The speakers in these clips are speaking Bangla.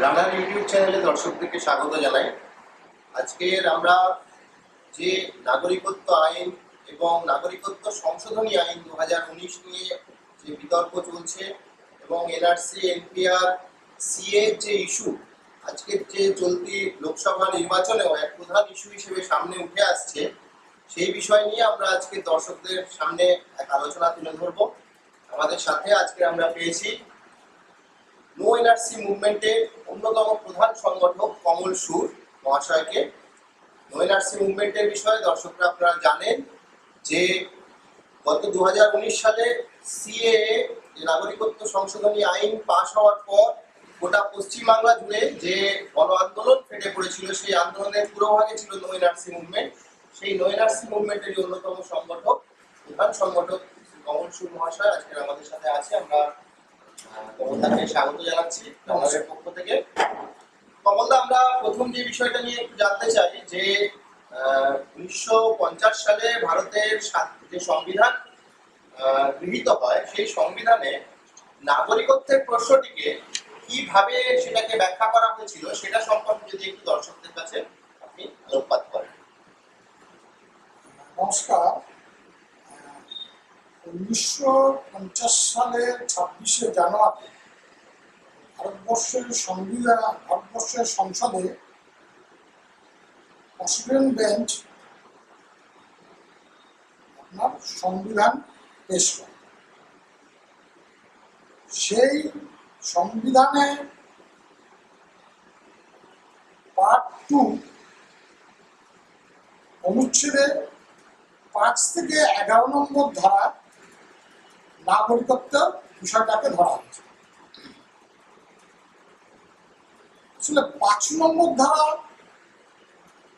রানার ইউটিউব চ্যানেলে দর্শকদেরকে স্বাগত জানাই। আজকের আমরা যে নাগরিকত্ব আইন এবং নাগরিকত্ব সংশোধনী আইন 2019 নিয়ে যে বিতর্ক চলছে এবং এনআরসি এনপিআর সিএ যে ইস্যু আজকের যে চলতি লোকসভা নির্বাচনেও এক প্রধান ইস্যু হিসেবে সামনে উঠে আসছে, সেই বিষয় নিয়ে আমরা আজকে দর্শকদের সামনে এক আলোচনা তুলে ধরব। আমাদের সাথে আজকে আমরা পেয়েছি নো এনআরসি মুভমেন্টের অন্যতম প্রধান সংগঠক কমল সুর মহাশয়কে। নো এনআরসি মুভমেন্টের বিষয়ে দর্শকরা আপনারা জানেন যে গত 2019 সালে সিএএ যে নাগরিকত্ব সংশোধনী আইন পাশ হওয়ার পর গোটা পশ্চিমবাংলা জুড়ে যে গণ আন্দোলন ফেটে পড়েছিল, সেই আন্দোলনের পুরোভাগে ছিল নো এনআরসি মুভমেন্ট। সেই নো এনআরসি মুভমেন্টের অন্যতম সংগঠক, প্রধান সংগঠক কমল সুর মহাশয় আজকে আমাদের সাথে আছে। আমরা কমলদাকে স্বাগত জানাচ্ছি আমাদের পক্ষ থেকে। কমলদা, আমরা প্রথম যে বিষয়টা নিয়ে একটু জানতে চাই যে 1950 সালে ভারতের যে সংবিধান গৃহীত হয়, সেই সংবিধানে নাগরিকত্বের প্রশ্নটিকে কিভাবে সেটাকে ব্যাখ্যা করা হয়েছিল সেটা সম্পর্কে যদি একটু দর্শকদের কাছে আপনি আলোকপাত করেন। নমস্কার। 1950 সালের 26শে জানুয়ারি ভারতবর্ষের সংসদে অস্ট্রেলিয়ান বেঞ্চ আপনার সংবিধান পেশ করে। সেই সংবিধানে পার্ট 2 অনুচ্ছেদে 5 থেকে 11 নম্বর ধারা নাগরিকত্ব বিষয়টাকে ধরা হয়েছে। আসলে 5 নম্বর ধারা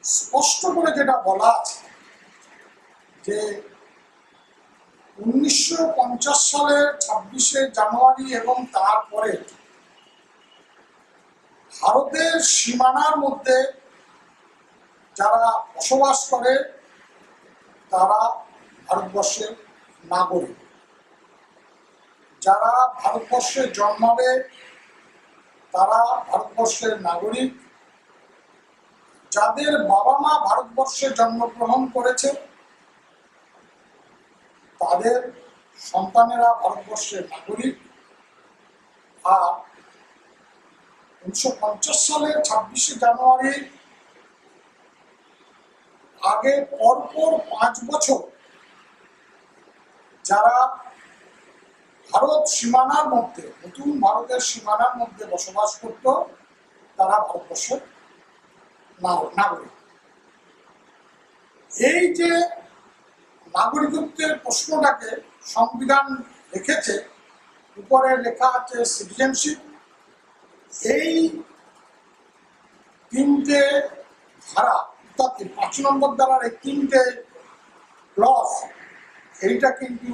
স্পষ্ট করে যেটা বলা আছে যে 1950 সালের 26শে জানুয়ারি এবং তারপরে ভারতের সীমানার মধ্যে যারা বসবাস করে তারা ভারতবর্ষের নাগরিক। যারা ভারতবর্ষে জন্মাবে তারা ভারতবর্ষের নাগরিক। যাদের বাবা মা ভারতবর্ষে জন্মগ্রহণ করেছে তাদের সন্তানেরা ভারতবর্ষের নাগরিক। আর 1950 সালের 26শে জানুয়ারি আগে পরপর 5 বছর যারা ভারত সীমানার মধ্যে, নতুন ভারতের সীমানার মধ্যে বসবাস করত তারা ভারতবর্ষের নাগরিক। এই যে নাগরিকত্বের প্রশ্নটাকে সংবিধান রেখেছে, উপরে লেখা আছে সিটিজেনশিপ। এই 3টে ধারা, অর্থাৎ 5 নম্বর ধারার এই 3টে ক্লজ, এইটা কিন্তু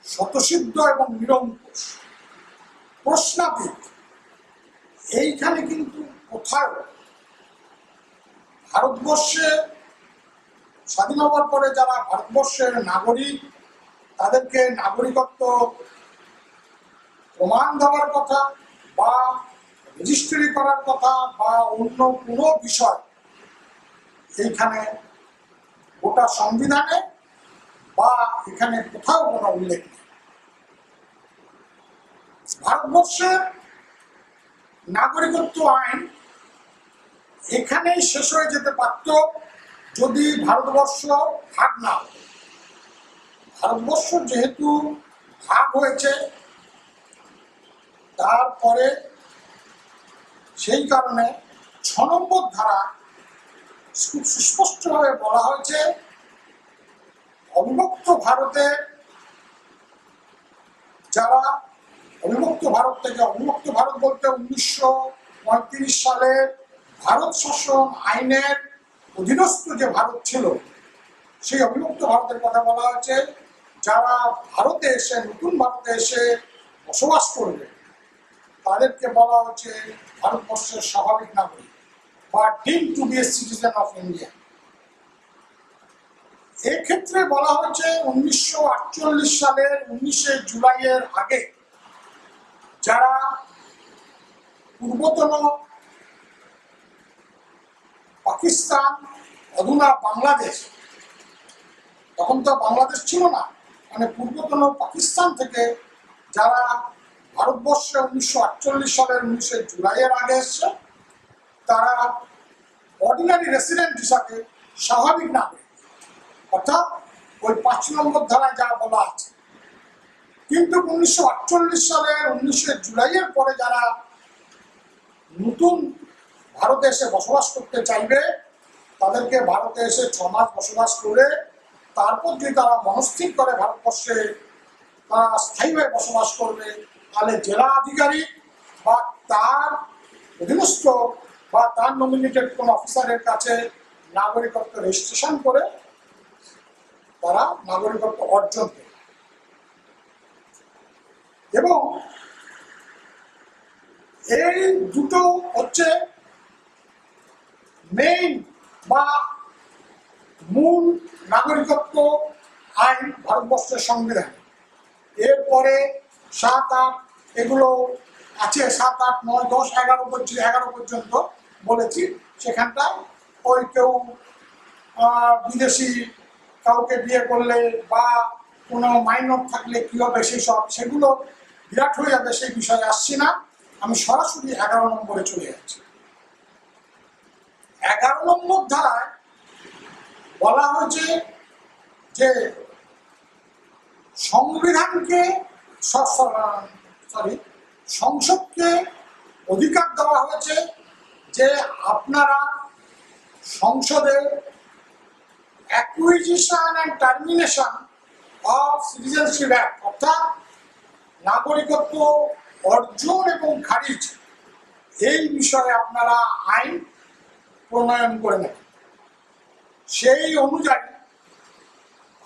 স্বতঃসিদ্ধ এবং নিরঙ্কুশ, প্রশ্নাতীত। এইখানে কিন্তু কোথাও ভারতবর্ষে স্বাধীন হওয়ার পরে যারা ভারতবর্ষের নাগরিক তাদেরকে নাগরিকত্ব প্রমাণ দেওয়ার কথা বা রেজিস্ট্রি করার কথা বা অন্য কোনো বিষয় এইখানে গোটা সংবিধানে বা এখানে কোথাও কোনো উল্লেখ নেই। ভারতবর্ষের নাগরিকত্ব আইন এখানেই শেষ হয়ে যেতে পারত যদি ভারতবর্ষ ভাগ না হতো। ভারতবর্ষ যেহেতু ভাগ হয়েছে, তারপরে সেই কারণে 6 নম্বর ধারা খুব সুস্পষ্টভাবে বলা হয়েছে অবিভক্ত ভারতে যারা অবিভক্ত ভারত থেকে, অবিভক্ত ভারত বলতে 1935 সালের ভারত শাসন আইনের অধীনস্থ যে ভারত ছিল সেই অবিভক্ত ভারতের কথা বলা হয়েছে। যারা ভারতে এসে, নতুন ভারতে এসে বসবাস করবে তাদেরকে বলা হচ্ছে ভারতবর্ষের স্বাভাবিক নাগরিক বা deemed to be a citizen of India. এক্ষেত্রে বলা হচ্ছে 1948 সালের 19শে জুলাইয়ের আগে যারা পূর্বতন পাকিস্তান, অধুনা বাংলাদেশ, তখন তো বাংলাদেশ ছিল না, মানে পূর্বতন পাকিস্তান থেকে যারা ভারতবর্ষে 1948 সালের 19শে জুলাইয়ের আগে এসছে, তারা অর্ডিনারি রেসিডেন্ট হিসাবে স্বাভাবিক নাগরিক, অর্থাৎ ওই 5 নম্বর ধারায় যা বলা আছে। কিন্তু 1948 সালের 19শে জুলাইয়ের পরে যারা নতুন ভারতে এসে বসবাস করতে চাইবে, তাদেরকে ভারতে এসে 6 মাস বসবাস করে তারপর যদি তারা মনস্থির করে ভারতবর্ষে তারা স্থায়ীভাবে বসবাস করবে, তাহলে জেলা আধিকারিক বা তার অধীনস্থ বা তার নমিনেটেড কোন অফিসারের কাছে নাগরিকত্ব রেজিস্ট্রেশন করে তারা নাগরিকত্ব অর্জন করে। এবং এই দুটো হচ্ছে মেইন বা মূল নাগরিকত্ব আইন ভারতবর্ষের সংবিধান। এরপরে 7, 8 এগুলো আছে, 7, 8, 9, 10, 11 পর্যন্ত বলেছি। সেখানটায় ওই কেউ বিদেশি কাউকে বিয়ে করলে বা কোনো মাইনর থাকলে কি হবে সেগুলো বিরাট হয়ে যাবে, সেই বিষয়ে আসছি না। আমি সরাসরি 11 নম্বরে চলে যাচ্ছি। 11 নম্বর ধারায় বলা হয়েছে যে সংসদকে অধিকার দেওয়া হয়েছে যে আপনারা সংসদে acquisition and termination of citizenship act, অর্থাৎ নাগরিকত্ব অর্জন এবং খারিজ, এই বিষয়ে আপনারা আইন প্রণয়ন করে নেন। সেই অনুযায়ী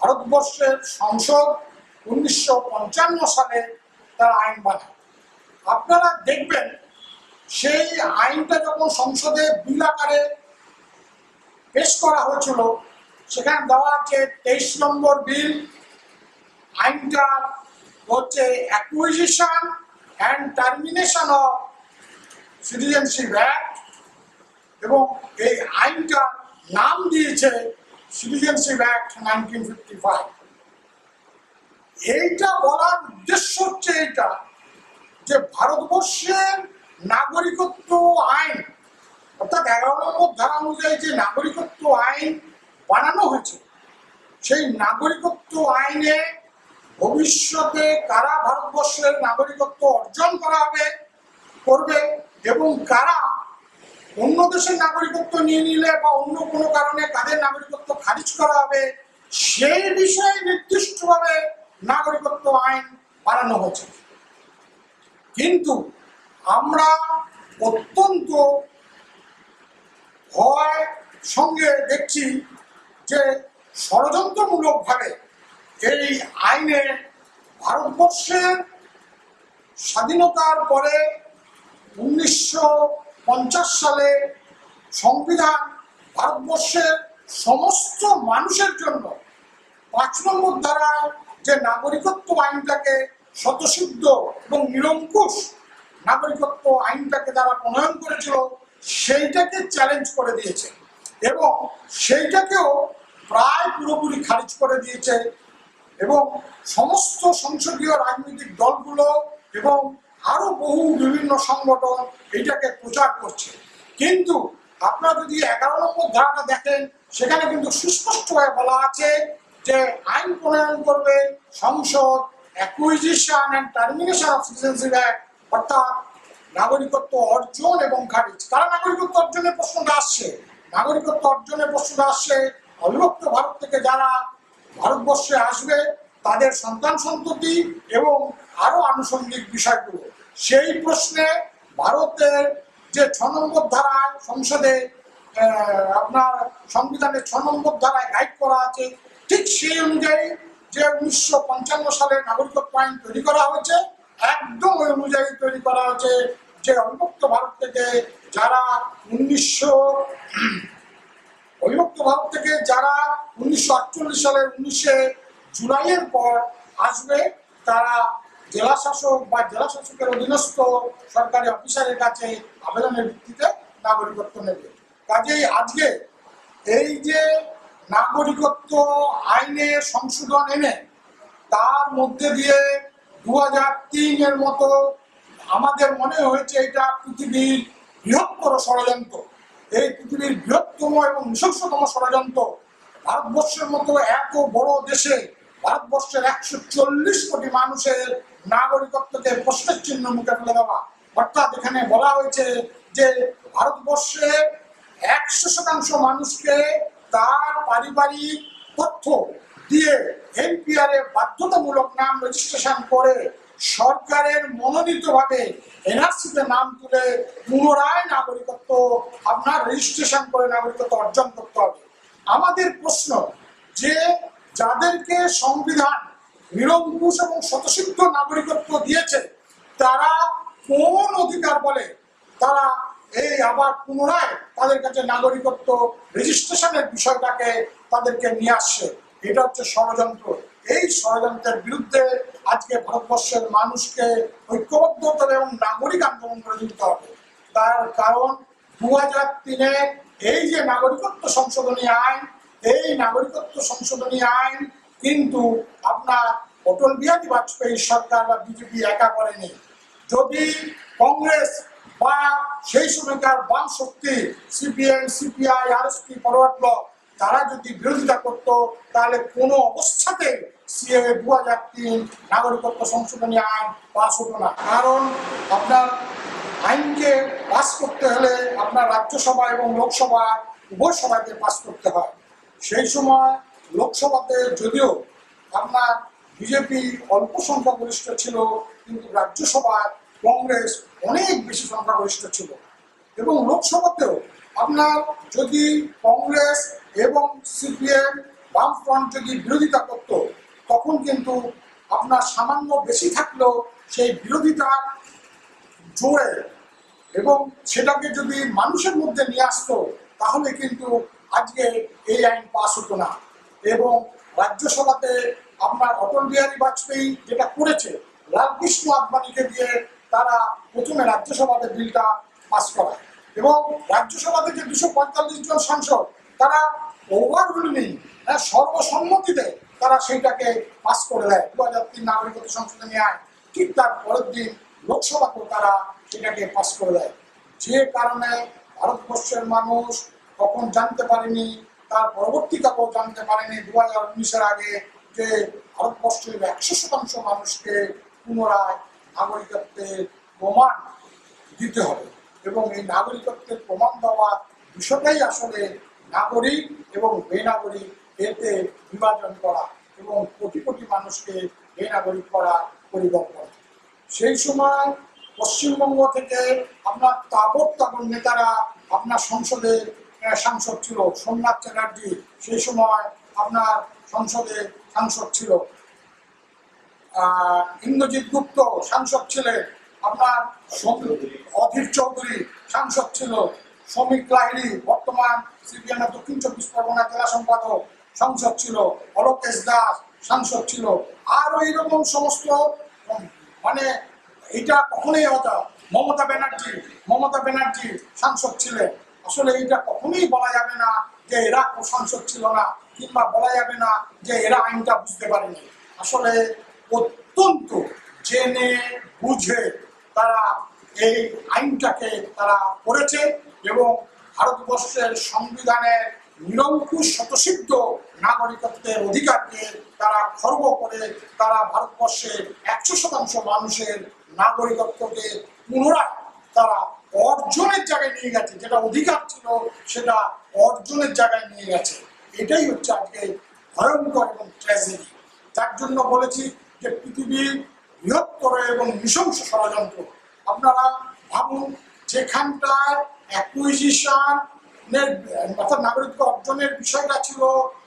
ভারতবর্ষের সংসদ 1955 সালে তার আইন বানায়। আপনারা দেখবেন সেই আইনটা যখন সংসদে বিল আকারে পেশ করা হয়েছিল, সেখানে দেওয়া আছে 23 নম্বর বিল। আইনটা হচ্ছে acquisition and termination of citizenship act, এবং এই আইনটার নাম দিয়েছে সিটিজেনশিপ অ্যাক্ট 1955। এইটা বলার উদ্দেশ্য হচ্ছে এইটা যে ভারতবর্ষের নাগরিকত্ব আইন, অর্থাৎ 11 নম্বর ধারা অনুযায়ী যে নাগরিকত্ব আইন বানানো হয়েছে, সেই নাগরিকত্ব আইনে ভবিষ্যতে কারা ভারতবর্ষের নাগরিকত্ব অর্জন করবে এবং কারা অন্য দেশের নাগরিকত্ব নিয়ে নিলে বা অন্য কোনো কারণে কাদের নাগরিকত্ব খারিজ করা হবে, সেই বিষয়ে নির্দিষ্টভাবে নাগরিকত্ব আইন বানানো হয়েছে। কিন্তু আমরা অত্যন্ত ভয়ের সঙ্গে দেখছি যে ষড়যন্ত্রমূলকভাবে এই আইনে ভারতবর্ষের স্বাধীনতার পরে 1950 সালে সংবিধান ভারতবর্ষের সমস্ত মানুষের জন্য 5 নম্বর ধারায় যে নাগরিকত্ব আইনটাকে স্বতঃসিদ্ধ এবং নিরঙ্কুশ নাগরিকত্ব আইনটাকে যারা প্রণয়ন করেছিল, সেইটাকে চ্যালেঞ্জ করে দিয়েছে এবং সেইটাকেও প্রায় পুরোপুরি খারিজ করে দিয়েছে। এবং সমস্ত সংসদীয় রাজনৈতিক দলগুলো এবং আরো বহু বিভিন্ন সংগঠন এইটাকে প্রচার করছে। কিন্তু আপনারা যদি 11 নম্বর ধারাটা দেখেন, সেখানে কিন্তু সুস্পষ্টভাবে বলা আছে যে আইন প্রণয়ন করবে সংসদ, acquisition and termination of citizenship act, অর্থাৎ নাগরিকত্ব অর্জন এবং খারিজ। কারা নাগরিকত্ব অর্জনের প্রশ্নটা আসছে? নাগরিকত্ব অর্জনের প্রশ্নটা আসছে অবিভক্ত ভারত থেকে যারা ভারতবর্ষে আসবে, তাদের সন্তান সন্ততি এবং আরো আনুষঙ্গিক বিষয়গুলো। সেই প্রশ্নে ভারতের যে 6 নম্বর ধারায় সংসদে আপনার সংবিধানের 6 নম্বর ধারায় গাইড করা আছে, ঠিক সেই অনুযায়ী যে 1955 সালে নাগরিকত্ব আইন তৈরি করা হয়েছে, একদম ওই অনুযায়ী তৈরি করা হয়েছে যে অবিভক্ত ভারত থেকে যারা 1948 সালের 19শে জুলাইয়ের পর আসবে, তারা জেলা শাসক বা জেলা শাসকের অধীনস্থ সরকারি অফিসারের কাছে আবেদনের ভিত্তিতে নাগরিকত্ব নেবে। কাজেই আজকে এই যে নাগরিকত্ব আইনে সংশোধন এনে তার মধ্যে দিয়ে 2003-এর মতো আমাদের মনে হয়েছে এটা পৃথিবীর বৃহত্তর ষড়যন্ত্র। এই পৃথিবীর বৃহত্তম এবং নৃশংসতম ষড়যন্ত্র ভারতবর্ষের মতো এত বড় দেশে ভারতবর্ষের 140 কোটি মানুষের নাগরিকত্বকে প্রশ্নের চিহ্ন মুখে ফেলে দেওয়া। অর্থাৎ এখানে বলা হয়েছে যে ভারতবর্ষে 100% মানুষকে তার পারিবারিক তথ্য দিয়ে এনপিআর এ বাধ্যতামূলক নাম রেজিস্ট্রেশন করে সরকারের মনোনীতভাবে এনআরসিতে নাম তুলে পুনরায় নাগরিকত্ব আপনার রেজিস্ট্রেশন করে নাগরিকত্ব অর্জন করতে হবে। আমাদের প্রশ্ন যে যাদেরকে সংবিধান নিরঙ্কুশ এবং স্বতঃসিদ্ধ নাগরিকত্ব দিয়েছে তারা কোন অধিকার বলে তারা এই আবার পুনরায় তাদের কাছে নাগরিকত্ব রেজিস্ট্রেশনের বিষয়টাকে তাদেরকে নিয়ে আসছে? এটা হচ্ছে ষড়যন্ত্র। এই ষড়যন্ত্রের বিরুদ্ধে আজকে ভারতবর্ষের মানুষকে ঐক্যবদ্ধ হতে হবে এবং নাগরিক আন্দোলন করে তুলতে হবে। তার কারণ 2003-এ এই যে নাগরিকত্ব সংশোধনী আইন, এই নাগরিকত্ব সংশোধনী আইন কিন্তু আপনার অটল বিহারী বাজপেয়ী সরকার বা বিজেপি একা করেনি। যদি কংগ্রেস বা সেই সময়কার বাম শক্তি CPM, CPI, RSP, Forward Bloc তারা যদি বিরোধিতা করত তাহলে কোনো অবস্থাতে সিএ 2003 নাগরিকত্ব সংশোধনী আইন পাস হতো না। কারণ আপনার আইনকে পাস করতে হলে আপনার রাজ্যসভা এবং লোকসভা উভয় সভাতে পাস করতে হয়। সেই সময় লোকসভাতে যদিও আপনার বিজেপি অল্প সংখ্যাগরিষ্ঠ ছিল, কিন্তু রাজ্যসভায় কংগ্রেস অনেক বেশি সংখ্যাগরিষ্ঠ ছিল। এবং লোকসভাতেও আপনার যদি কংগ্রেস এবং সিপিএম, বামফ্রন্ট যদি বিরোধিতা করত তখন কিন্তু আপনার সামান্য বেশি থাকলেও সেই বিরোধিতা জোরে এবং সেটাকে যদি মানুষের মধ্যে নিয়ে আসতো তাহলে কিন্তু আজকে এই আইন পাস হতো না। এবং রাজ্যসভাতে আপনার অটল বিহারী বাজপেয়ী যেটা করেছে, লালকৃষ্ণ আদবানিকে দিয়ে তারা প্রথমে রাজ্যসভাতে বিলটা পাস করায় এবং রাজ্যসভাতে যে 245 জন সাংসদ তারা ওভারওয়েলমিং সর্বসম্মতিতে তারা সেইটাকে পাস করে দেয় 2003 নাগরিকত্ব সংশোধনী আইন। ঠিক তার পরের দিন লোকসভাতেও তারা সেটাকে পাস করে দেয়। যে কারণে ভারতবর্ষের মানুষ তখন জানতে পারেনি, তার পরবর্তীকালেও জানতে পারেনি 2019-এর আগে যে ভারতবর্ষের 100% মানুষকে পুনরায় নাগরিকত্বের প্রমাণ দিতে হবে। এবং এই নাগরিকত্বের প্রমাণ দেওয়ার বিষয়টাই আসলে নাগরিক এবং বেনাগরিক এতে বিভাজন করা এবং কোটি কোটি মানুষকে বেনাগরিক করার পরিকল্পনা। সেই সময় পশ্চিমবঙ্গ থেকে আপনার তাবড় নেতারা আপনার সংসদে সাংসদ ছিল। সোমনাথ চ্যাটার্জি সেই সময় আপনার সংসদে সাংসদ ছিল। ইন্দ্রজিৎ গুপ্ত সাংসদ ছিলেন। আপনার অধীর চৌধুরী সাংসদ ছিল। শ্রমিক লাহিড়ী বর্তমান সিপিএম দক্ষিণ 24 পরগনা জেলা সম্পাদক সাংসদ ছিল। অলোকেশ দাস সাংসদ ছিল। আরো এইরকম সমস্ত মানে এটা কখনোই হতো। মমতা ব্যানার্জি সাংসদ ছিলেন। আসলে এটা কখনোই বলা যাবে না যে এরা সাংসদ ছিল না, কিংবা বলা যাবে না যে এরা আইনটা বুঝতে পারেনি। আসলে অত্যন্ত জেনে বুঝে তারা এই আইনটাকে তারা করেছে এবং ভারতবর্ষের সংবিধানের নিরঙ্কুশ স্বতঃসিদ্ধ নাগরিকত্বের অধিকারকে তারা খর্ব করে তারা ভারতবর্ষের 100% মানুষের নাগরিকত্বকে পুনরায় তারা অর্জনের জায়গায় নিয়ে গেছে। যেটা অধিকার ছিল সেটা অর্জনের জায়গায় নিয়ে গেছে। এটাই হচ্ছে আজকে ভয়ঙ্কর এবং ট্র্যাজেডি। যার জন্য বলেছি যে পৃথিবীর বৃহত্তর এবং নৃশংস ষড়যন্ত্র। আপনারা ভাবুন, যেখানটায় অ্যাকুইজিশন অর্থাৎ নাগরিকত্ব অর্জনের বিষয়টা ছিল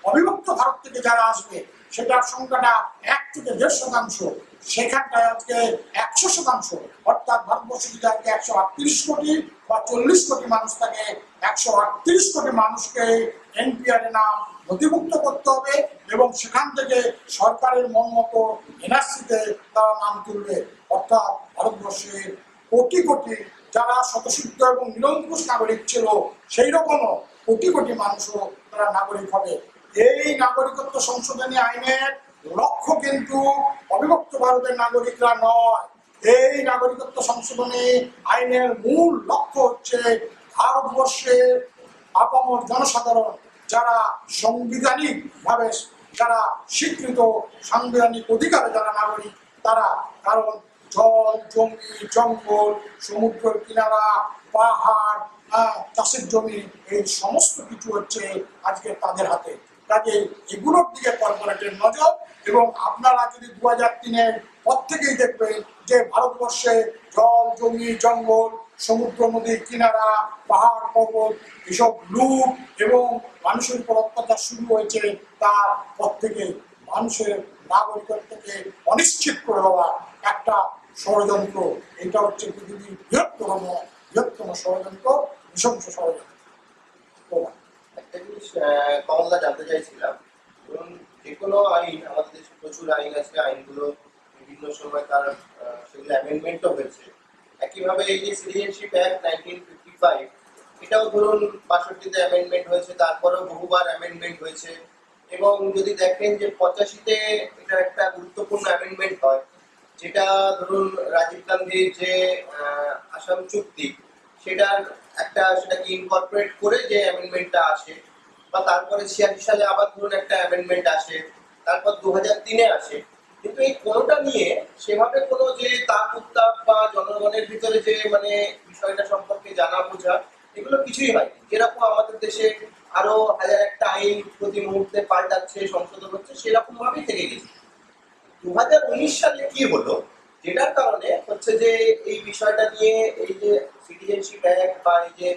অবিভক্ত ভারত থেকে যারা আসবে সেটার সংখ্যাটা 1 থেকে 1.5%, সেখানটায় আজকে 100%, অর্থাৎ ভারতবর্ষে যদি আজকে 138 কোটি বা 40 কোটি মানুষ থাকে, 138 কোটি মানুষকে এনপিআর এ নাম নথিভুক্ত করতে হবে এবং সেখান থেকে সরকারের মন মতো এনআরসিতে তারা নাম তুলবে। অর্থাৎ ভারতবর্ষের কোটি কোটি যারা স্বতঃসিদ্ধ এবং নিরঙ্কুশ নাগরিক ছিল সেই রকমও কোটি কোটি মানুষও তারা নাগরিক হবে। এই নাগরিকত্ব সংশোধনী আইনের লক্ষ্য কিন্তু অবিভক্ত ভারতের নাগরিকরা নয়। এই নাগরিকত্ব সংশোধনী আইনের মূল লক্ষ্য হচ্ছে ভারতবর্ষের আপামর জনসাধারণ যারা সাংবিধানিক ভাবে যারা স্বীকৃত সাংবিধানিক অধিকারে যারা নাগরিক তারা, কারণ জল, জমি, জঙ্গল, সমুদ্রের কিনারা, পাহাড়, চাষের জমি, এই সমস্ত কিছু হচ্ছে আজকে তাদের হাতে। কাজে এগুলোর দিকে কর্পোরেটের নজর। এবং আপনারা যদি 2003-এর পর থেকেই দেখবেন যে ভারতবর্ষে জল, জমি, জঙ্গল, সমুদ্র নদীর কিনারা, পাহাড় পর্বত এসব লুট এবং মানুষের উপর অত্যাচার শুরু হয়েছে, তারপর থেকে মানুষের নাগরিকত্বকে অনিশ্চিত করে দেওয়ার একটা ষড়যন্ত্র। এটা হচ্ছে পৃথিবীর বৃহত্তম ষড়যন্ত্র, নৃশংস ষড়যন্ত্র। একটা জিনিস কমলদা জানতে চাইছিলাম, ধরুন যে কোনো আইন, আমাদের দেশে প্রচুর আইন আছে, আইনগুলো বিভিন্ন সময় তার সেগুলো অ্যামেন্ডমেন্টও হয়েছে। একইভাবে এই যে সিটিজেনশিপ অ্যাক্ট 1955, এটাও ধরুন 65-তে অ্যামেন্ডমেন্ট হয়েছে, তারপরেও বহুবার অ্যামেন্ডমেন্ট হয়েছে। এবং যদি দেখেন যে 85-তে এটা একটা গুরুত্বপূর্ণ অ্যামেন্ডমেন্ট হয়, যেটা ধরুন রাজীব গান্ধীর যে আসাম চুক্তি সেটাকে ইনকর্পোরেট করে যে অ্যামেন্ডমেন্টটা আসে, বা তারপরে 86 সালে আবার ধরুন একটা অ্যামেন্ডমেন্ট আসে, তারপর 2003-এ আসে। কিন্তু এই কোনোটা নিয়ে সেভাবে কোনো যে তাপ উত্তাপ বা জনগণের ভিতরে যে মানে বিষয়টা সম্পর্কে জানা বোঝা, এগুলো কিছুই হয়নি। যেরকম আমাদের দেশে আরো হাজার একটা আইন প্রতি মুহূর্তে পাল্টাচ্ছে, সংশোধন হচ্ছে, সেরকম ভাবেই থেকে গেছে। 2019 সালে কি হলো, যেটার কারণে হচ্ছে যে এই বিষয়টা নিয়ে এই যে সিটিজেনশিপ অ্যাক্ট বা এই যে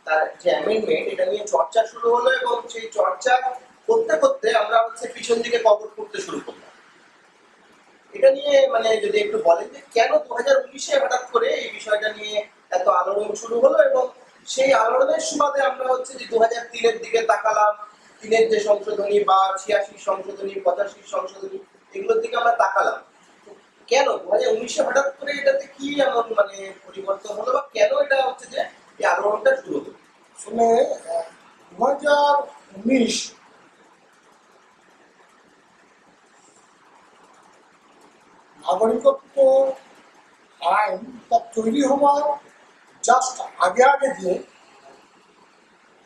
তার যে অ্যামেন্ডমেন্ট, এটা নিয়ে চর্চা শুরু হলো এবং সেই চর্চা করতে করতে আমরা হচ্ছে পিছন দিকে কবর করতে শুরু করলাম। এটা নিয়ে মানে যদি একটু বলেন যে কেন 2019-এ হঠাৎ করে এই বিষয়টা নিয়ে এত আলোড়ন শুরু হলো, এবং সেই আলোড়নের সুবাদে আমরা হচ্ছে যে 2003-এর দিকে তাকালাম, 3-এর যে সংশোধনী বা 86 সংশোধনী, 85 সংশোধনী, এগুলোর দিকে আমরা তাকালাম। কেন 2019-এ হঠাৎ করে এটাতে কি এমন মানে পরিবর্তন হলো, বা কেন এটা হচ্ছে যে এই আলোড়নটা শুরু হলো? আসলে 2019 নাগরিকত্ব আইন তার তৈরি হওয়ার জাস্ট আগে আগে দিয়ে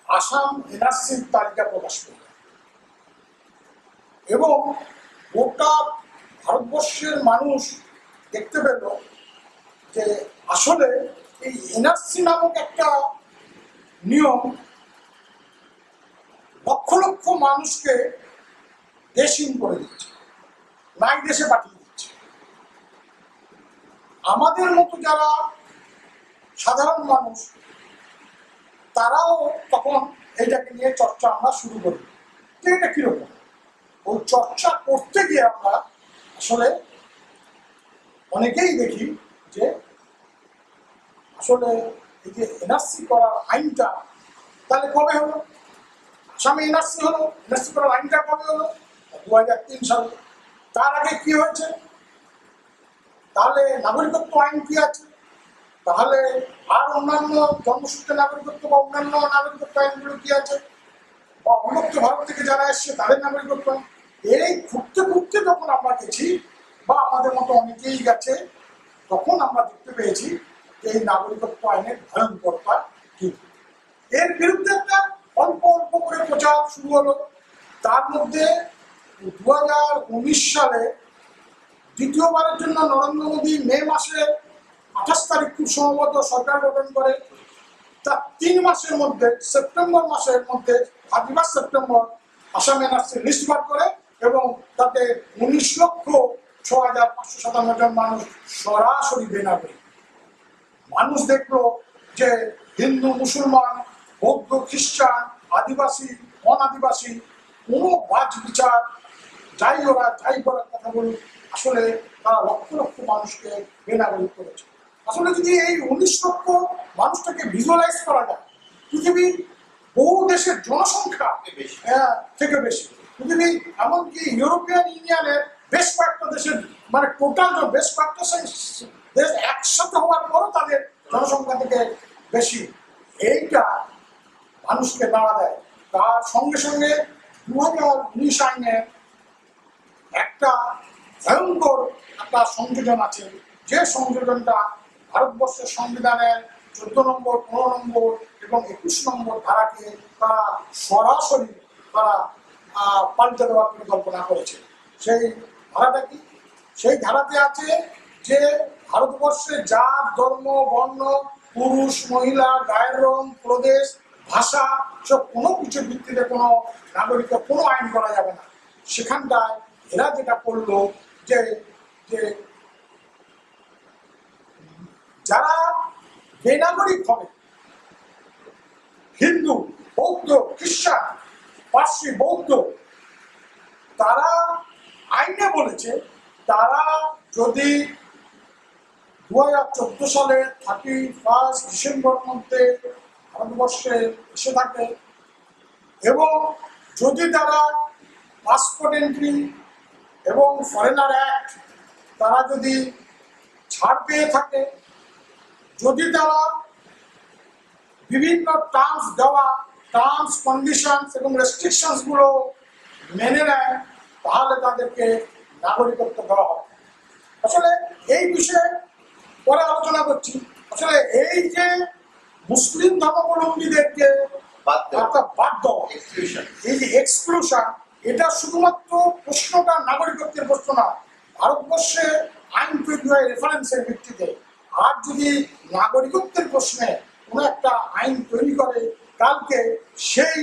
আসাম এনআরসির তালিকা প্রকাশ করল এবং গোটা ভারতবর্ষের মানুষ দেখতে পেল যে আসলে এই এনআরসি নামক একটা নিয়ম লক্ষ লক্ষ মানুষকে দেশহীন করে দিচ্ছে, নাই দেশে পাঠিয়ে দিচ্ছে। আমাদের মতো যারা সাধারণ মানুষ তারাও তখন এইটাকে নিয়ে চর্চা আমরা শুরু করি যে এটা কিরকম। ওই চর্চা করতে গিয়ে আমরা আসলে অনেকেই দেখি যে আসলে এই যে এনআরসি করার আইনটা তাহলে কবে হলো, আসামে এনআরসি হলো, এনআরসি করার আইনটা কবে হলো, 2003 সালে। তার আগে কি হয়েছে, তাহলে নাগরিকত্ব আইন কি আছে, তাহলে আর অন্যান্য জন্মসূত্রে নাগরিকত্ব বা অন্যান্য নাগরিকত্ব আইনগুলো কি আছে, বা অবিভক্ত ভারত থেকে যারা এসছে তাদের নাগরিকত্ব আইন। এই ঘুরতে ঘুরতে যখন আমরা গেছি বা আমাদের মতো অনেকেই গেছে, তখন আমরা দেখতে পেয়েছি এই নাগরিকত্ব আইনের ভয়ঙ্করতা কি। এর বিরুদ্ধে একটা অল্প অল্প করে প্রচার শুরু হলো। তার মধ্যে 2019 সালে দ্বিতীয়বারের জন্য নরেন্দ্র মোদী মে মাসের 28 তারিখ খুব সম্ভবত সরকার গঠন করে। তার 3 মাসের মধ্যে সেপ্টেম্বর মাসের মধ্যে 31 সেপ্টেম্বর আসাম এনআরসি লিস্ট বার করে এবং তাতে 19,06,557 জন মানুষ সরাসরি বেনাগরিক। মানুষ দেখলো যে হিন্দু, মুসলমান, বৌদ্ধ, খ্রিস্টান, আদিবাসী, অনাদিবাসী কোনো বাজ বিচার যাই ওরা যাই করার কথা বলুন, আসলে তারা লক্ষ লক্ষ মানুষকে বেনাগরিক করেছে। আসলে যদি এই 19 লক্ষ মানুষটাকে ভিজুয়ালাইজ করা যায়, পৃথিবীর বহু দেশের জনসংখ্যা থেকে বেশি, পৃথিবী এমনকি ইউরোপিয়ান ইউনিয়নের বেশ কয়েকটা দেশের মানে টোটাল বেশ কয়েকটা দেশ একসাথে হওয়ার পরও তাদের জনসংখ্যা থেকে বেশি, এইটা মানুষকে নাড়া দেয়। তার সঙ্গে সঙ্গে 2019 আইনে একটা ভয়ঙ্কর একটা সংযোজন আছে, যে সংযোজনটা ভারতবর্ষের সংবিধানের 14 নম্বর, 15 নম্বর এবং 21 নম্বর ধারাকে তারা সরাসরি তারা পাল্টে দেওয়ার পরিকল্পনা করেছে। সেই ধারাটা কি? সেই ধারাতে আছে যে ভারতবর্ষে জাত, ধর্ম, বর্ণ, পুরুষ, মহিলা, গায়ের রং, প্রদেশ, ভাষা সব কোনো কিছুর ভিত্তিতে কোনো নাগরিকের কোনো আইন করা যাবে না। সেখানটায় এরা যেটা করলো যে যারা বেনাগরিক হবে, হিন্দু, বৌদ্ধ, খ্রিস্টান, পার্সি, বৌদ্ধ, তারা আইনে বলেছে তারা যদি 2014 সালে 31 ডিসেম্বর মধ্যে ভারতবর্ষে এসে থাকে এবং যদি তারা পাসপোর্ট এন্ট্রি এবং ফরেনার অ্যাক্ট তারা যদি ছাড় পেয়ে থাকে, যদি তারা বিভিন্ন টার্মস কন্ডিশনস এবং রেস্ট্রিকশনসগুলো মেনে নেয়, তাহলে তাদেরকে নাগরিকত্ব দেওয়া হবে। আসলে এই বিষয়ে পরে আলোচনা করছি। আসলে এই যে মুসলিম ধর্মাবলম্বীদেরকে বাদ দেওয়া, এই যে এক্সক্লুশন, এটা শুধুমাত্র প্রশ্নটা নাগরিকত্বের প্রশ্ন না, ভারতবর্ষে আইন তৈরি হয় রেফারেন্সের ভিত্তিতে। আর যদি নাগরিকত্বের প্রশ্নে কোনো একটা আইন তৈরি করে, কালকে সেই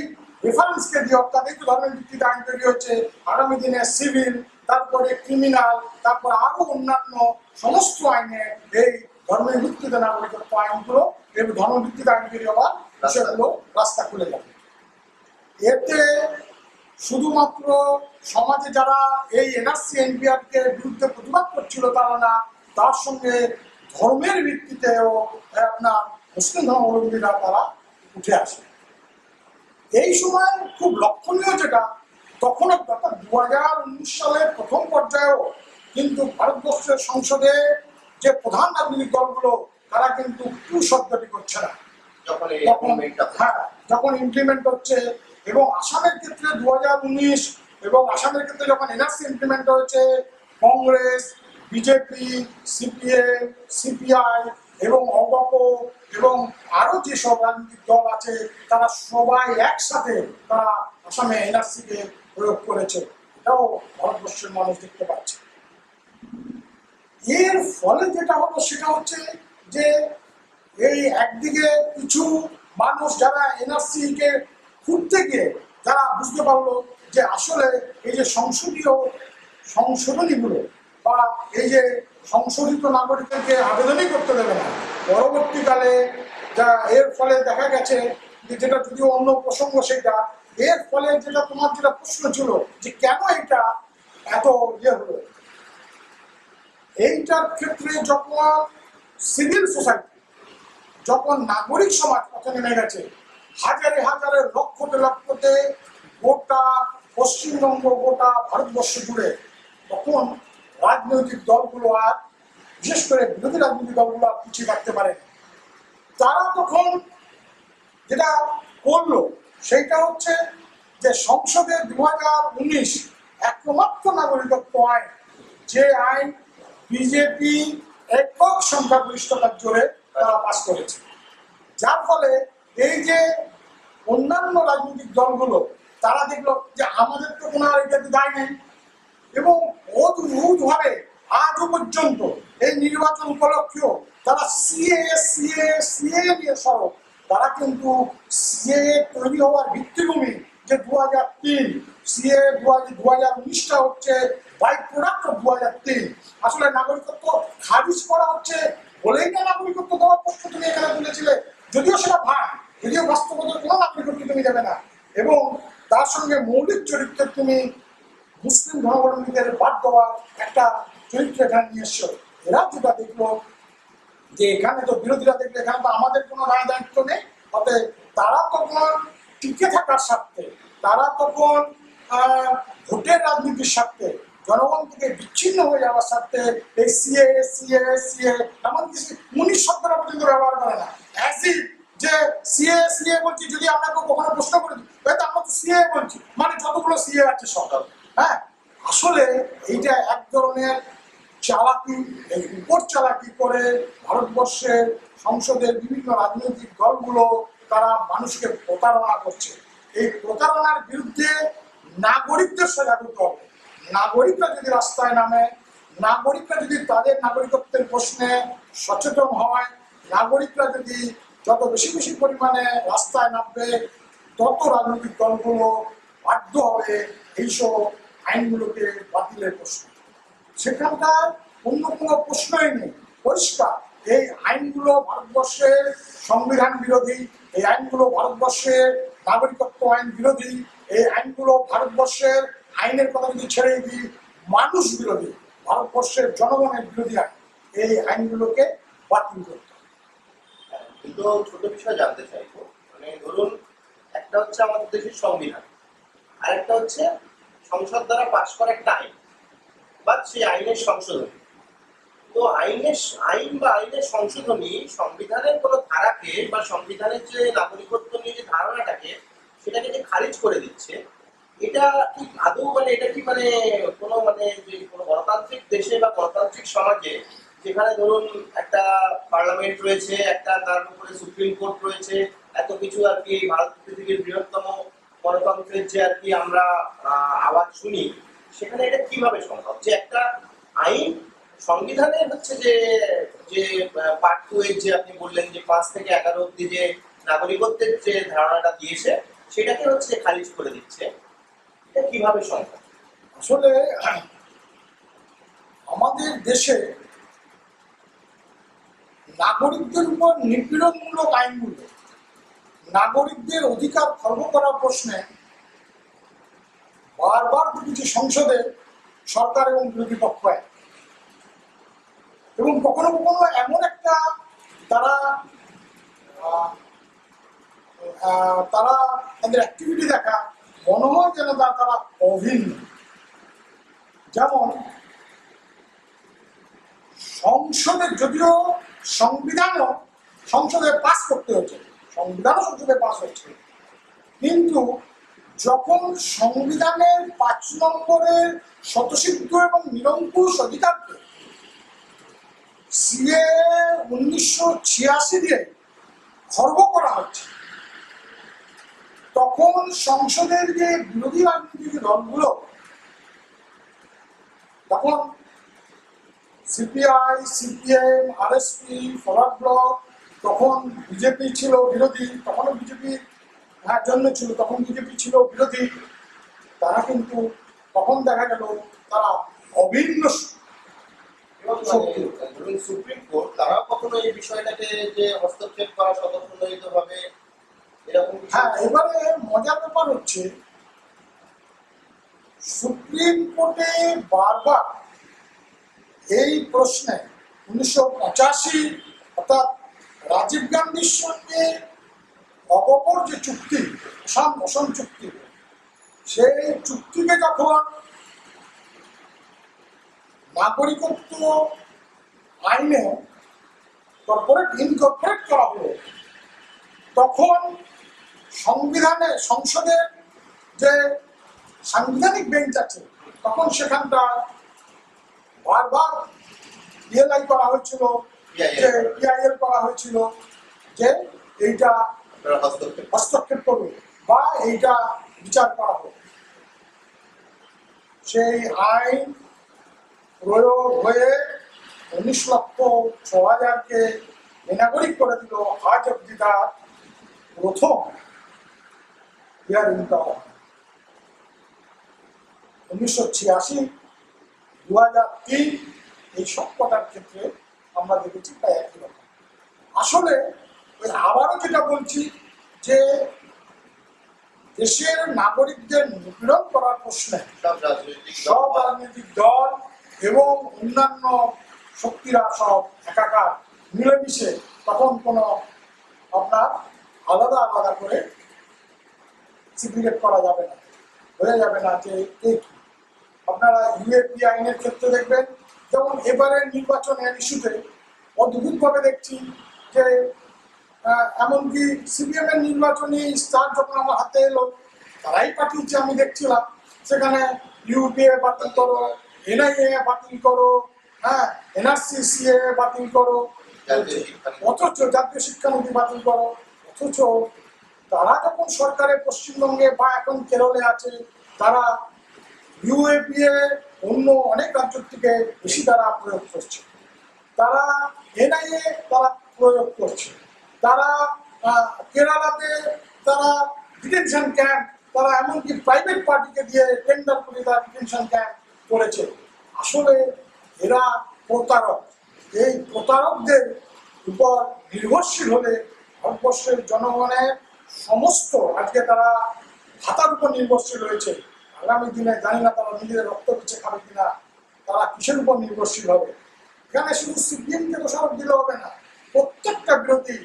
রেফারেন্সকে দিয়ে, অর্থাৎ এই ধর্মের ভিত্তিতে আইন তৈরি হচ্ছে, আগামী দিনে সিভিল, তারপরে ক্রিমিনাল, তারপর আরো অন্যান্য সমস্ত আইনে এই ধর্মের ভিত্তিতে নাগরিকত্ব আইনগুলো এবং ধর্মভিত্তিতে আইন তৈরি হওয়ার বিষয়গুলো রাস্তা খুলে যাবে। এতে শুধুমাত্র সমাজে যারা এই এনআরসি এনপিআর কে বিরুদ্ধে প্রতিবাদ করছিল তারা না, তার সঙ্গে ধর্মের ভিত্তিতেও আপনার মুসলিম ধর্মাবলম্বীরা তারা উঠে আসে। এই সময় খুব লক্ষণীয় যেটা, তখন 2019 সালের প্রথম পর্যায়েও কিন্তু ভারতবর্ষের সংসদে যে প্রধান রাজনৈতিক দলগুলো তারা কিন্তু শব্দটি করছে না যখন ইমপ্লিমেন্ট হচ্ছে। এবং আসামের ক্ষেত্রে 2019 এবং আসামের ক্ষেত্রে যখন এনআরসি ইমপ্লিমেন্ট হয়েছে, কংগ্রেস, বিজেপি, সিপিএম, সিপিআই এবং অগপ এবং আরো যেসব রাজনৈতিক দল আছে তারা সবাই একসাথে তারা আসামে এনআরসিকে প্রয়োগ করেছে। এটাও ভারতবর্ষের মানুষ দেখতে পাচ্ছে। এর ফলে যেটা হলো সেটা হচ্ছে যে এই একদিকে কিছু মানুষ যারা এনআরসি কে খুঁজতে গিয়ে যারা বুঝতে পারলো যে আসলে এই যে সংসদীয় সংশোধনীগুলো বা এই যে সংশোধিত নাগরিকদেরকে আবেদনই করতে দেবে না, পরবর্তীকালে যা এর ফলে দেখা গেছে যে যেটা যদিও অন্য প্রসঙ্গ, সেটা এর ফলে যেটা তোমার যেটা প্রশ্ন ছিল যে কেন এটা এত ইয়ে হলো, এইটার ক্ষেত্রে যখন সিভিল সোসাইটি, যখন নাগরিক সমাজ পথে নেমে গেছে, হাজারে হাজারে লক্ষতে গোটা পশ্চিমবঙ্গ, গোটা ভারতবর্ষ জুড়ে, তখন রাজনৈতিক দলগুলো আর, বিশেষ করে বিরোধী রাজনৈতিক দলগুলো আর পিছিয়ে থাকতে পারে। তারা তখন যেটা করলো সেইটা হচ্ছে যে সংসদে 2019 একমাত্র নাগরিকত্ব আইন, যে আইন বিজেপি একক সংখ্যাগরিষ্ঠতার জোরে তারা পাস করেছে, যার ফলে এই যে অন্যান্য রাজনৈতিক দলগুলো তারা দেখলো যে আমাদের তো কোনো এটাতে দায় নেই, এবং অদ্ভুতভাবে আজও পর্যন্ত এই নির্বাচন উপলক্ষেও তারা সিএ নিয়ে সরব। তারা কিন্তু সিএ তৈরি হওয়ার ভিত্তিভূমি যে 2003 সিএ 2019টা হচ্ছে বাই প্রোডাক্ট অফ 2003। আসলে নাগরিকত্ব খারিজ করা হচ্ছে বলেই না নাগরিকত্ব দেওয়ার প্রশ্ন তুমি এখানে তুলেছিলে, যদিও সেটা ভাগ, যদিও বাস্তবতার কোনো নাগরিকত্ব তুমি দেবে না, এবং তার সঙ্গে মৌলিক চরিত্রে তুমি মুসলিম ধর্মাবলম্বীদের বাদ দেওয়ার একটা চরিত্র এখানে নিয়ে এসছো। এরা যেটা দেখলো যে এখানে তো বিরোধীরা দেখলে এখানে তো আমাদের কোনো রায় দায়িত্ব নেই, অতএব তারা তখন টিকে থাকার স্বার্থে, তারা তখন ভোটের রাজনীতির স্বার্থে, জনগণ থেকে বিচ্ছিন্ন হয়ে যাওয়ার স্বার্থে এই সিএ সিএ সিএ এমনকি মুনিশ শব্দটা পর্যন্ত ব্যবহার করে না। অ্যাজ যে সিএ সিএ বলছি, যদি আপনাকে কখনো প্রশ্ন করে দিই হয়তো আমরা তো সিএ বলছি, মানে যতগুলো সিএ আছে সব। হ্যাঁ, আসলে এইটা এক ধরনের চালাকি, এই উপর চালাকি করে ভারতবর্ষের সংসদের বিভিন্ন রাজনৈতিক দলগুলো তারা মানুষকে প্রতারণা করছে। এই প্রতারণার বিরুদ্ধে নাগরিকদের সজাগ হতে হবে। নাগরিকরা যদি রাস্তায় নামে, নাগরিকরা যদি তাদের নাগরিকত্বের প্রশ্নে সচেতন হয়, নাগরিকরা যদি যত বেশি বেশি পরিমাণে রাস্তায় নামবে, তত রাজনৈতিক দলগুলো বাধ্য হবে এইসব আইনগুলোকে বাতিলের প্রশ্ন। সেখানকার অন্য কোনো প্রশ্নই নেই, পরিষ্কার এই আইনগুলো ভারতবর্ষের সংবিধান বিরোধী, এই আইনগুলো ভারতবর্ষের নাগরিকত্ব আইন বিরোধী, এই আইনগুলো ভারতবর্ষের আইনের কথা যদি ছেড়ে দিই মানুষ বিরোধী, ভারতবর্ষের জনগণের বিরোধী আইন। এই আইনগুলোকে বাতিল করতে হবে। কিন্তু ছোট বিষয় জানতে চাইবো, মানে ধরুন একটা হচ্ছে আমাদের দেশের সংবিধান, আর একটা হচ্ছে সংসদ দ্বারা পাশ করা একটা আইন বা সেই আইনের সংশোধনী। তো আইন বা আইনের সংশোধনী সংবিধানের কোনো ধারাকে বা সংবিধানের যে নাগরিকত্ব নিয়ে যে ধারণাটাকে সেটাকে যে খারিজ করে দিচ্ছে, এটা কি আদৌ মানে এটা কি মানে কোনো মানে যে কোনো গণতান্ত্রিক দেশে বা গণতান্ত্রিক সমাজে, যেখানে ধরুন একটা পার্লামেন্ট রয়েছে, একটা তার উপরে সুপ্রিম কোর্ট রয়েছে, এত কিছু আর কি, ভারত পৃথিবীর বৃহত্তম গণতন্ত্রের যে আর কি আমরা আওয়াজ শুনি, সেখানে এটা কিভাবে সম্ভব যে একটা আইন সংবিধানের হচ্ছে যে যে পার্ট 2 এর যে আপনি বললেন যে 5 থেকে 11 অব্দি যে নাগরিকত্বের যে ধারণাটা দিয়েছে সেটাকে হচ্ছে খারিজ করে দিচ্ছে, এটা কিভাবে সম্ভব? আসলে আমাদের দেশে নাগরিকদের উপর নিপীড়নমূলক আইনগুলো, নাগরিকদের অধিকার খর্ব করার প্রশ্নে বারবার দেখেছি সংসদে সরকার এবং বিরোধী পক্ষ এক, এবং কখনো কখনো এমন একটা তারা তারা তাদের অ্যাক্টিভিটি দেখা মনে হয় যেন তারা অভিন্ন। যেমন সংসদে, যদিও সংবিধানও সংসদে পাস করতে হচ্ছে, সংবিধানও সংসদে পাস হচ্ছে, কিন্তু যখন সংবিধানের 5 নম্বরের স্বতঃসিদ্ধ এবং নিরঙ্কুশ অধিকারকে সিএ 1986 দিয়ে খর্ব করা হচ্ছে, তখন সংসদের যে বিরোধী রাজনৈতিক দলগুলো, তখন CPI, CPM, RSP, Forward block, তখন বিজেপি ছিল বিরোধী, তখনও বিজেপি জন্ম ছিল, তখন বিজেপি ছিল বিরোধী, তারা কিন্তু তখন দেখা গেল তারা অভিন্ন ধরুন সুপ্রিম কোর্ট তারাও কখনো এই বিষয়টাকে যে হস্তক্ষেপ করা স্বতঃপ্রণোদিত ভাবে এরকম। হ্যাঁ, এবারে মজার ব্যাপার হচ্ছে সুপ্রিম কোর্টে বারবার এই প্রশ্নে 1985 অর্থাৎ রাজীব গান্ধীর সঙ্গে অগপর যে চুক্তি, অসম চুক্তি, সেই চুক্তিকে যখন নাগরিকত্ব আইনে ইনকর্পোরেট করা হলো, তখন সংসদের যে সাংবিধানিক বেঞ্চ আছে, তখন সেখানটা বারবার পিএলআই করা হয়েছিল, যে পিআইএল করা হয়েছিল যে এইটা হস্তক্ষেপ করবে বা এইটা বিচার করা হবে। সেই আইন প্রয়োগ হয়ে 19,06,000-কে বেনাগরিক করে দিল। আজ অব্দি তার প্রথম হিয়ারিংটা 1986, 2003 এই সবকটার ক্ষেত্রে আমরা দেখেছি প্রায় একই রকম। আসলে ওই আবারও যেটা বলছি যে দেশের নাগরিকদের নিপীড়ন করার প্রশ্নে সব রাজনৈতিক দল এবং অন্যান্য শক্তিরা সব একাকার মিলেমিশে তখন কোনো আপনার আলাদা আলাদা করে সিগ্রিগেট করা যাবে না, হয়ে যাবে না যে এই আপনারা ইউএপি আইনের ক্ষেত্রে দেখবেন, যেমন এবারের নির্বাচনের ইস্যুতে অদ্ভুতভাবে দেখছি যে এমনকি সিপিএম এর নির্বাচনী স্টার যখন আমার হাতে এলো তারাই পাঠিয়েছে, আমি দেখছিলাম সেখানে ইউপিএ বাতিল করো, এনআইএ বাতিল করো, হ্যাঁ এনআরসি সিএ বাতিল করো, অথচ জাতীয় শিক্ষানীতি বাতিল করো, অথচ তারা যখন সরকারে পশ্চিমবঙ্গে বা এখন কেরলে আছে তারা ইউএপিএ অন্য অনেক রাজ্য থেকে বেশি তারা প্রয়োগ করছে, তারা এনআইএ তারা প্রয়োগ করছে, তারা কেরালাতে তারা ডিটেনশন ক্যাম্প, তারা এমনকি প্রাইভেট পার্টিকে দিয়ে টেন্ডার করে তারা ডিটেনশন ক্যাম্প করেছে। আসলে এরা প্রতারক, এই প্রতারকদের উপর নির্ভরশীল হলে ভারতবর্ষের জনগণের সমস্ত আজকে তারা ভাতার উপর নির্ভরশীল হয়েছে, আগামী দিনে জানি না তারা নিজেদের রক্ত পিছিয়ে খাবে কিনা, তারা কিসের উপর নির্ভরশীল হবে। এখানে শুধু সিপিএমকে দোষারোপ দিলে হবে না, প্রত্যেকটা বিরোধী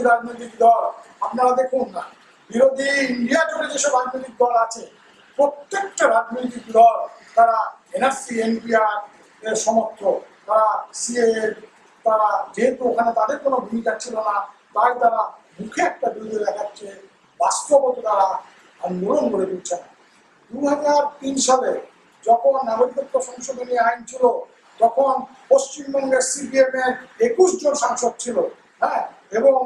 রাজনৈতিক দল আপনারা দেখুন না, বিরোধী ইন্ডিয়া জুড়ে যেসব রাজনৈতিক দল আছে প্রত্যেকটা রাজনৈতিক দল তারা এনআরসি এনপিআর এর সমর্থক, তারা সিএ, তারা যেহেতু ওখানে তাদের কোনো ভূমিকা ছিল না তাই তারা মুখে একটা বিরোধী দেখাচ্ছে, বাস্তবত তারা আন্দোলন গড়ে তুলছে না। 2003 সালে যখন নাগরিকত্ব সংশোধনী আইন ছিল তখন পশ্চিমবঙ্গের সিপিএম এর 21 জন সাংসদ ছিল, হ্যাঁ, এবং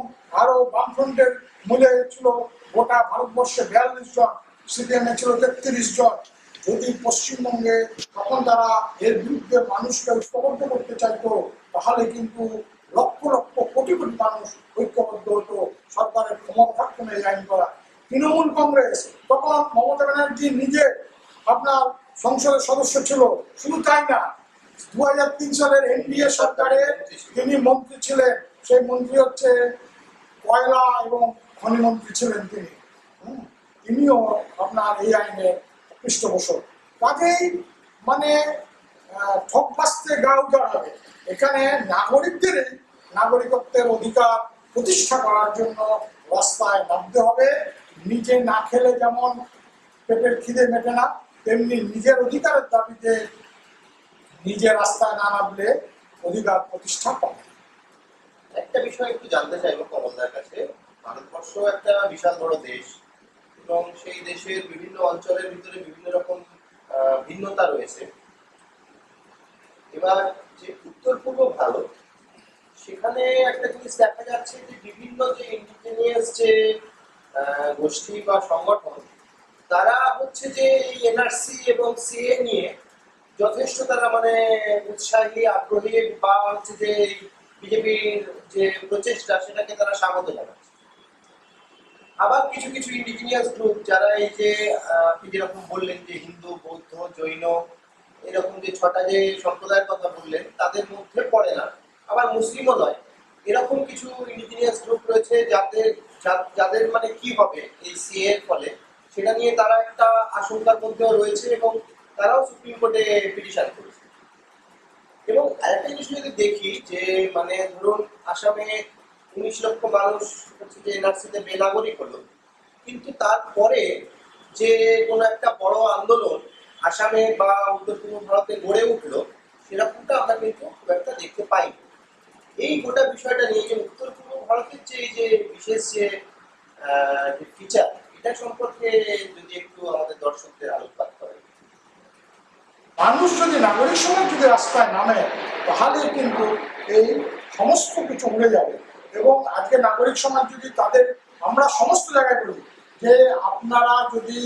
আরো বামফ্রন্টের মূলে ছিল গোটা ভারতবর্ষে 42 জন, সিপিএম এ ছিল 33 জন। যদি পশ্চিমবঙ্গে তখন তারা এর বিরুদ্ধে মানুষকে ঐক্যবদ্ধ করতে চাইতো তাহলে কিন্তু লক্ষ লক্ষ কোটি কোটি মানুষ ঐক্যবদ্ধ হতো, সরকারের ক্ষমতা থাকতো না এই আইন করা। তৃণমূল কংগ্রেস তখন মমতা ব্যানার্জি নিজে আপনার সংসদের সদস্য ছিল, শুধু তাই না 2003 সালের এনডিএ সরকারের তিনি মন্ত্রী ছিলেন, সেই মন্ত্রী হচ্ছে কয়লা এবং খনি মন্ত্রী ছিলেন তিনি, তিনিও আপনার এই আইনের পৃষ্ঠপোষক। কাজেই মানে ঠক বাঁচতে গা উজাড় হবে, এখানে নাগরিকদের নাগরিকত্বের অধিকার প্রতিষ্ঠা করার জন্য রাস্তায় নামতে হবে। নিজে না খেলে যেমন পেটের খিদে মেটে না, তেমনি নিজের অধিকারের দাবিতে নিজে রাস্তায় না নামলে অধিকার প্রতিষ্ঠা পাবে। একটা বিষয় একটু জানতে চাইবো কমলদার কাছে, ভারতবর্ষ একটা বিশাল বড় দেশ এবং সেই দেশের বিভিন্ন অঞ্চলের ভিতরে বিভিন্ন রকম ভিন্নতা রয়েছে। এবার যে উত্তর পূর্ব ভারত সেখানে একটা জিনিস দেখা যাচ্ছে যে বিভিন্ন যে ইন্ডিজিনিয়াস যে গোষ্ঠী বা সংগঠন তারা হচ্ছে যে এই এনআরসি এবং সিএ নিয়ে যথেষ্ট তারা মানে উৎসাহী আগ্রহী বা হচ্ছে যে বিজেপির যে প্রচেষ্টা সেটাকে তারা স্বাগত জানাচ্ছে। আবার কিছু কিছু ইন্ডিজিনিয়াস গ্রুপ যারা এই যে আপনি যেরকম বললেন যে হিন্দু, বৌদ্ধ, জৈন এরকম যে 6টা যে সম্প্রদায়ের কথা বললেন তাদের মধ্যে পড়ে না, আবার মুসলিমও নয়, এরকম কিছু ইন্ডিজিনিয়াস গ্রুপ রয়েছে যাদের মানে কি হবে এই সিএ এর ফলে সেটা নিয়ে তারা একটা আশঙ্কার মধ্যেও রয়েছে এবং তারাও সুপ্রিম কোর্টে পিটিশন করেছে। এবং আরেকটা জিনিস যদি দেখি যে মানে ধরুন আসামে 19 লক্ষ মানুষ হচ্ছে যে এনআরসিতে বেনাগরিক হলো, কিন্তু তারপরে যে কোনো একটা বড় আন্দোলন আসামে বা উত্তর পূর্ব ভারতে গড়ে উঠলো সেরকমটা আমরা কিন্তু খুব একটা দেখতে পাই। এই গোটা বিষয়টা নিয়ে যে উত্তর পূর্ব ভারতের যে এই যে বিশেষ যে ফিচার এটা সম্পর্কে যদি একটু আমাদের দর্শকদের আলোকপাত করেন। মানুষ যদি নাগরিক সমাজ যদি রাস্তায় নামে তাহলে কিন্তু এই সমস্ত কিছু উড়ে যাবে। এবং আজকে নাগরিক সমাজ যদি তাদের, আমরা সমস্ত জায়গায় বলি যে আপনারা যদি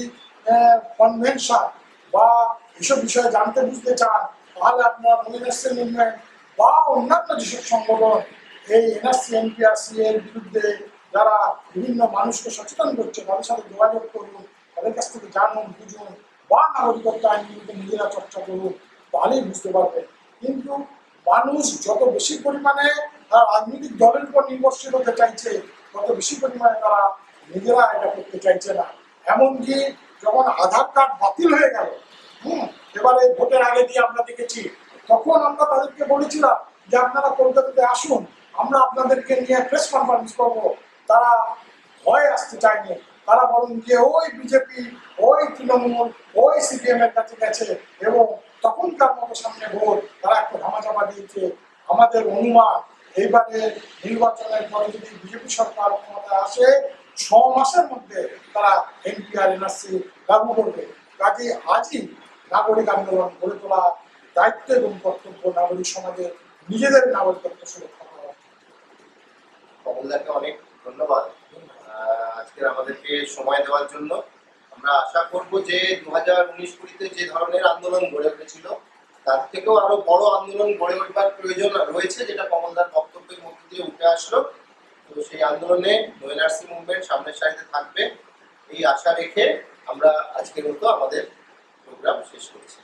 কনভেনশন বা এসব বিষয়ে জানতে বুঝতে চান তাহলে আপনারা নমিনেশন মুভমেন্ট বা অন্যান্য যেসব সংগঠন এই এনআরসি এনপিআরসি এর বিরুদ্ধে যারা বিভিন্ন মানুষকে সচেতন করছে তাদের সাথে যোগাযোগ করুন, তাদের কাছ থেকে জানুন, বুঝুন বা নাগরিকত্ব আইনগুলিকে নিজেরা চর্চা করুন, তাহলেই বুঝতে পারবেন। কিন্তু মানুষ যত বেশি পরিমাণে রাজনৈতিক দলের উপর নির্ভরশীল হতে চাইছে তত বেশি পরিমাণে তারা নিজেরা এটা করতে চাইছে না। এমনকি যখন আধার কার্ড বাতিল হয়ে গেল, এবারে ভোটের আগে দিয়ে আমরা দেখেছি, তখন আমরা তাদেরকে বলেছিলাম যে আপনারা কলকাতাতে আসুন, আমরা আপনাদেরকে নিয়ে প্রেস কনফারেন্স করবো। তারা ভয় আসতে চায়নি, তারা বলেন যে ওই বিজেপি, ওই তৃণমূল, ওই সিপিএম এর কাছে গেছে এবং তখনকার মতো সামনে ভোট, তারা একটা ধামাচাপা দিয়েছে। আমাদের অনুমান এইবারে নির্বাচনের পরে যদি বিজেপি সরকার ক্ষমতায় আসে 6 মাসের মধ্যে তারা এনপিআর এনআরসি লাগু করবে। কাজে আজই নাগরিক আন্দোলন গড়ে তোলা দায়িত্ব এবং কর্তব্য নাগরিক সমাজে নিজেদের নাগরিকত্ব সুরক্ষা করা। কমলদাকে অনেক ধন্যবাদ আজকের আমাদেরকে সময় দেওয়ার জন্য। আমরা আশা করব যে 2019-20 যে ধরনের আন্দোলন গড়ে উঠেছিল তার থেকেও আরো বড় আন্দোলন গড়ে উঠবার প্রয়োজন রয়েছে, যেটা কমলদার বক্তব্যের মধ্যে দিয়ে উঠে আসলো। তো সেই আন্দোলনে নো এনআরসি মুভমেন্ট সামনের সারিতে থাকবে, এই আশা রেখে আমরা আজকের মতো আমাদের প্রোগ্রাম শেষ করছি।